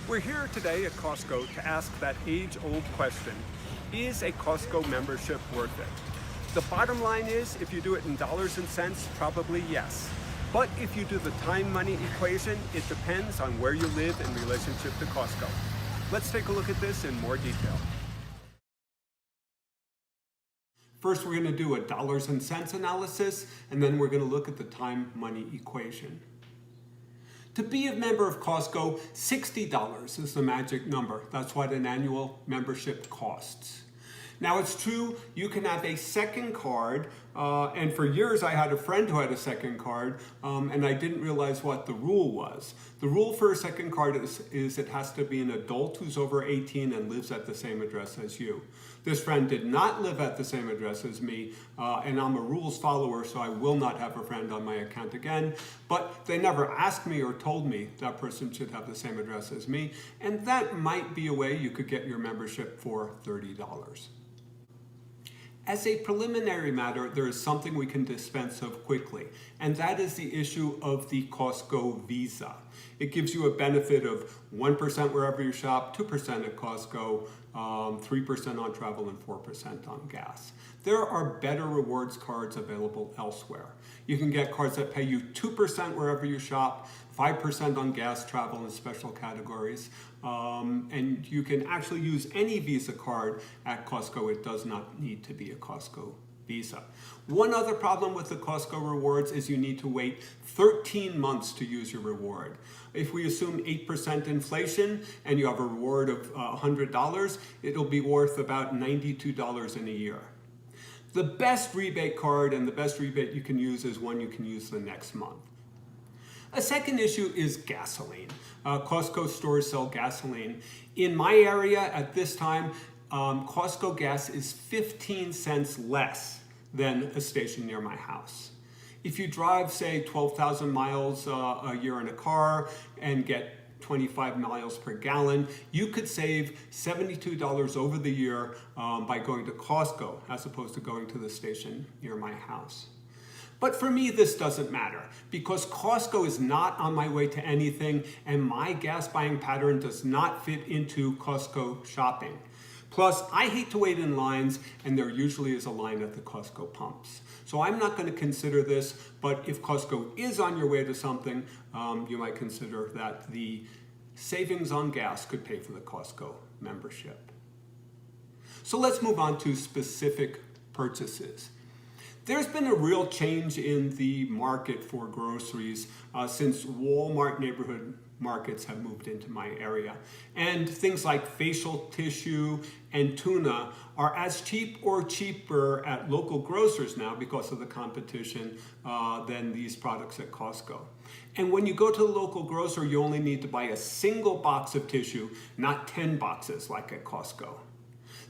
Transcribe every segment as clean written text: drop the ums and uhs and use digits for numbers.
We're here today at Costco to ask that age-old question, is a Costco membership worth it? The bottom line is, if you do it in dollars and cents, probably yes. But if you do the time-money equation, it depends on where you live in relationship to Costco. Let's take a look at this in more detail. First, we're going to do a dollars and cents analysis, and then we're going to look at the time-money equation. To be a member of Costco, $60 is the magic number. That's what an annual membership costs. Now, it's true, you can have a second card, and for years I had a friend who had a second card, and I didn't realize what the rule was. The rule for a second card is it has to be an adult who's over 18 and lives at the same address as you. This friend did not live at the same address as me, and I'm a rules follower, so I will not have a friend on my account again, but they never asked me or told me that person should have the same address as me, and that might be a way you could get your membership for $30. As a preliminary matter, there is something we can dispense of quickly, and that is the issue of the Costco Visa. It gives you a benefit of 1% wherever you shop, 2% at Costco, 3% on travel, and 4% on gas. There are better rewards cards available elsewhere. You can get cards that pay you 2% wherever you shop, 5% on gas, travel, and special categories. And you can actually use any Visa card at Costco. It does not need to be a Costco Visa. One other problem with the Costco rewards is you need to wait 13 months to use your reward. If we assume 8% inflation and you have a reward of $100, it'll be worth about $92 in a year. The best rebate card and the best rebate you can use is one you can use the next month. A second issue is gasoline. Costco stores sell gasoline. In my area at this time, Costco gas is 15 cents less than a station near my house. If you drive, say, 12,000 miles a year in a car and get 25 miles per gallon, you could save $72 over the year by going to Costco as opposed to going to the station near my house. But for me, this doesn't matter because Costco is not on my way to anything and my gas buying pattern does not fit into Costco shopping. Plus, I hate to wait in lines and there usually is a line at the Costco pumps. So I'm not going to consider this, but if Costco is on your way to something, you might consider that the savings on gas could pay for the Costco membership. So let's move on to specific purchases. There's been a real change in the market for groceries since Walmart neighborhood markets have moved into my area. And things like facial tissue and tuna are as cheap or cheaper at local grocers now because of the competition than these products at Costco. And when you go to the local grocer, you only need to buy a single box of tissue, not 10 boxes like at Costco.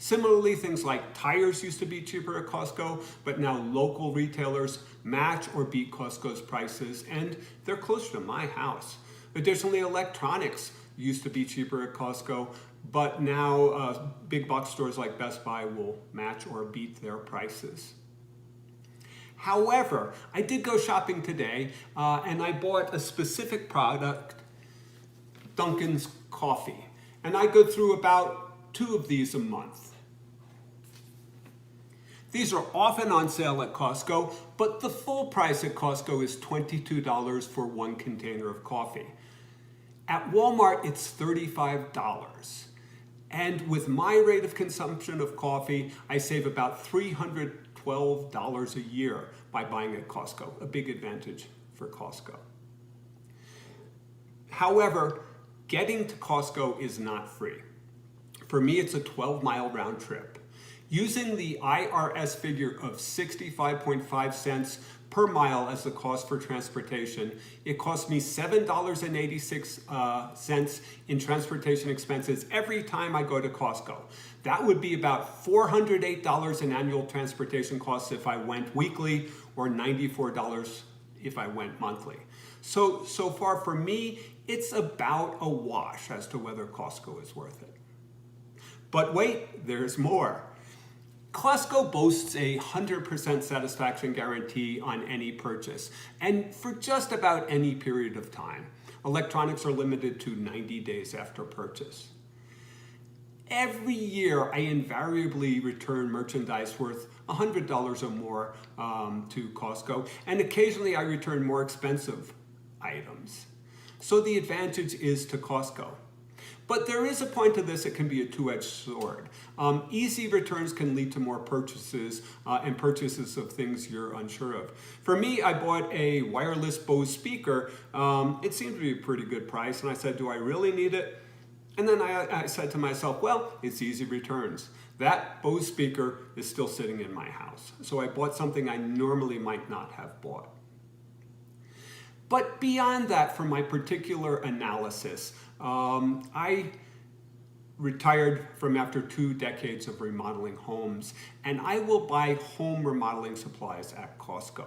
Similarly, things like tires used to be cheaper at Costco, but now local retailers match or beat Costco's prices, and they're closer to my house. Additionally, electronics used to be cheaper at Costco, but now big box stores like Best Buy will match or beat their prices. However, I did go shopping today, and I bought a specific product, Dunkin's coffee, and I go through about 2 of these a month. These are often on sale at Costco, but the full price at Costco is $22 for 1 container of coffee. At Walmart, it's $35. And with my rate of consumption of coffee, I save about $312 a year by buying at Costco, a big advantage for Costco. However, getting to Costco is not free. For me, it's a 12-mile round trip. Using the IRS figure of 65.5 cents per mile as the cost for transportation, it costs me $7.86 in transportation expenses every time I go to Costco. That would be about $408 in annual transportation costs if I went weekly, or $94 if I went monthly. So far for me, it's about a wash as to whether Costco is worth it. But wait, there's more. Costco boasts a 100% satisfaction guarantee on any purchase, and for just about any period of time. Electronics are limited to 90 days after purchase. Every year, I invariably return merchandise worth $100 or more to Costco, and occasionally I return more expensive items. So the advantage is to Costco. But there is a point to this. It can be a two-edged sword. Easy returns can lead to more purchases and purchases of things you're unsure of. For me, I bought a wireless Bose speaker. It seemed to be a pretty good price, and I said, do I really need it? And then I said to myself, well, it's easy returns. That Bose speaker is still sitting in my house. So I bought something I normally might not have bought. But beyond that, for my particular analysis, I retired from after 2 decades of remodeling homes, and I will buy home remodeling supplies at Costco.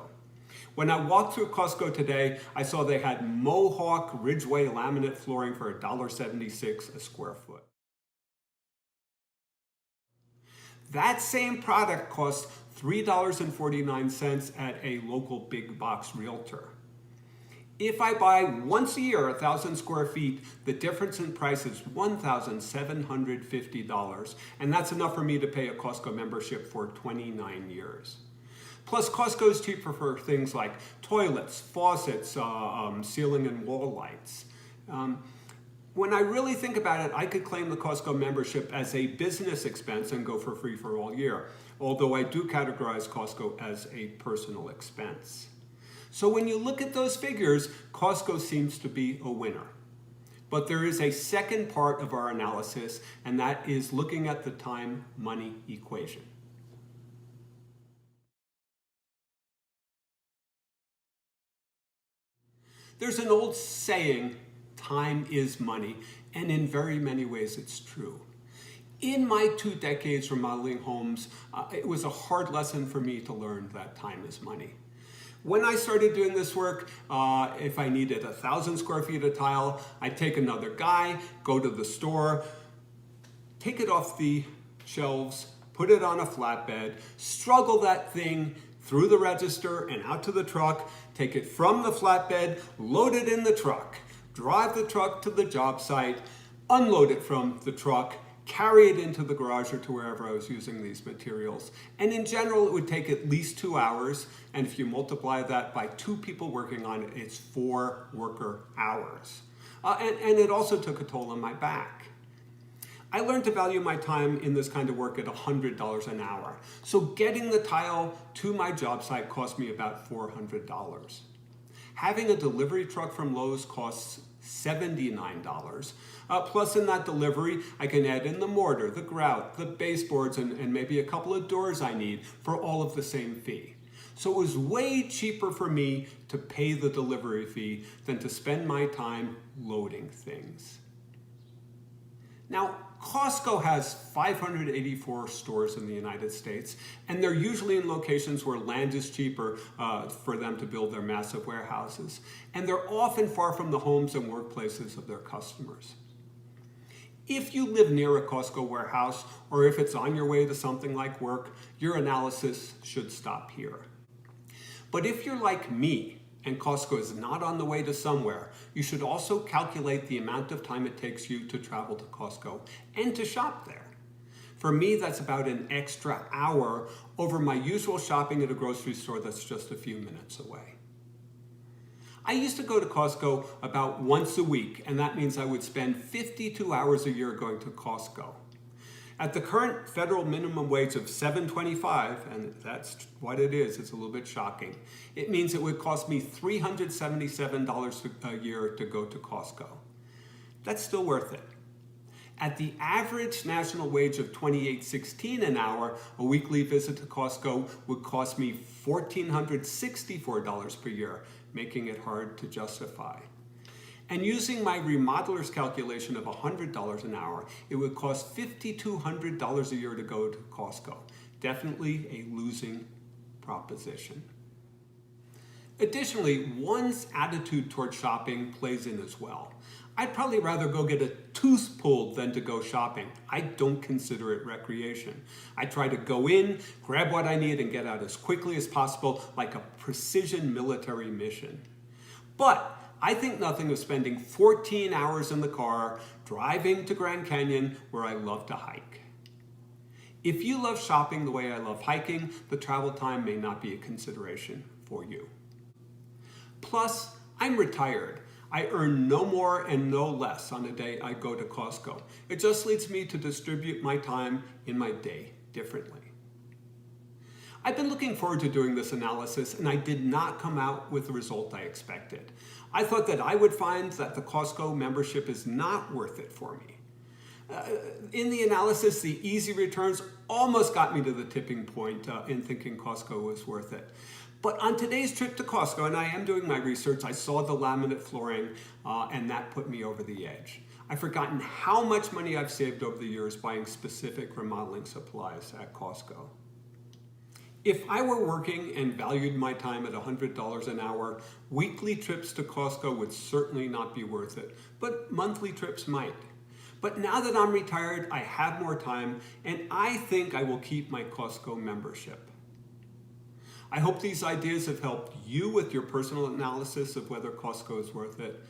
When I walked through Costco today, I saw they had Mohawk Ridgeway laminate flooring for $1.76 a square foot. That same product costs $3.49 at a local big box realtor. If I buy once a year 1,000 square feet, the difference in price is $1,750, and that's enough for me to pay a Costco membership for 29 year. Plus, Costco is cheaper for things like toilets, faucets, ceiling and wall lights. When I really think about it, I could claim the Costco membership as a business expense and go for free for all year, although I do categorize Costco as a personal expense. So when you look at those figures, Costco seems to be a winner. But there is a second part of our analysis, and that is looking at the time-money equation. There's an old saying, time is money, and in very many ways it's true. In my 2 decades remodeling homes, it was a hard lesson for me to learn that time is money. When I started doing this work, if I needed 1,000 square feet of tile, I'd take another guy, go to the store, take it off the shelves, put it on a flatbed, struggle that thing through the register and out to the truck, take it from the flatbed, load it in the truck, drive the truck to the job site, unload it from the truck, carry it into the garage or to wherever I was using these materials. And in general, it would take at least 2 hours. And if you multiply that by 2 people working on it, it's 4 worker hours. And it also took a toll on my back. I learned to value my time in this kind of work at $100 an hour. So getting the tile to my job site cost me about $400. Having a delivery truck from Lowe's costs $79. Plus in that delivery, I can add in the mortar, the grout, the baseboards, and maybe a couple of doors I need for all of the same fee. So it was way cheaper for me to pay the delivery fee than to spend my time loading things. Now, Costco has 584 stores in the United States, and they're usually in locations where land is cheaper for them to build their massive warehouses. And they're often far from the homes and workplaces of their customers. If you live near a Costco warehouse, or if it's on your way to something like work, your analysis should stop here. But if you're like me, and Costco is not on the way to somewhere, you should also calculate the amount of time it takes you to travel to Costco and to shop there. For me, that's about an extra hour over my usual shopping at a grocery store that's just a few minutes away. I used to go to Costco about once a week, and that means I would spend 52 hours a year going to Costco. At the current federal minimum wage of $7.25, and that's what it is, it's a little bit shocking, it means it would cost me $377 a year to go to Costco. That's still worth it. At the average national wage of $28.16 an hour, a weekly visit to Costco would cost me $1,464 per year, making it hard to justify. And using my remodeler's calculation of $100 an hour, it would cost $5,200 a year to go to Costco. Definitely a losing proposition. Additionally, one's attitude toward shopping plays in as well. I'd probably rather go get a tooth pulled than to go shopping. I don't consider it recreation. I try to go in, grab what I need, and get out as quickly as possible, like a precision military mission. But I think nothing of spending 14 hours in the car driving to Grand Canyon where I love to hike. If you love shopping the way I love hiking, the travel time may not be a consideration for you. Plus, I'm retired. I earn no more and no less on a day I go to Costco. It just leads me to distribute my time in my day differently. I've been looking forward to doing this analysis, and I did not come out with the result I expected. I thought that I would find that the Costco membership is not worth it for me. In the analysis, the easy returns almost got me to the tipping point in thinking Costco was worth it. But on today's trip to Costco, and I am doing my research, I saw the laminate flooring, and that put me over the edge. I've forgotten how much money I've saved over the years buying specific remodeling supplies at Costco. If I were working and valued my time at $100 an hour, weekly trips to Costco would certainly not be worth it, but monthly trips might. But now that I'm retired, I have more time, and I think I will keep my Costco membership. I hope these ideas have helped you with your personal analysis of whether Costco is worth it,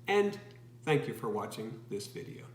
and thank you for watching this video.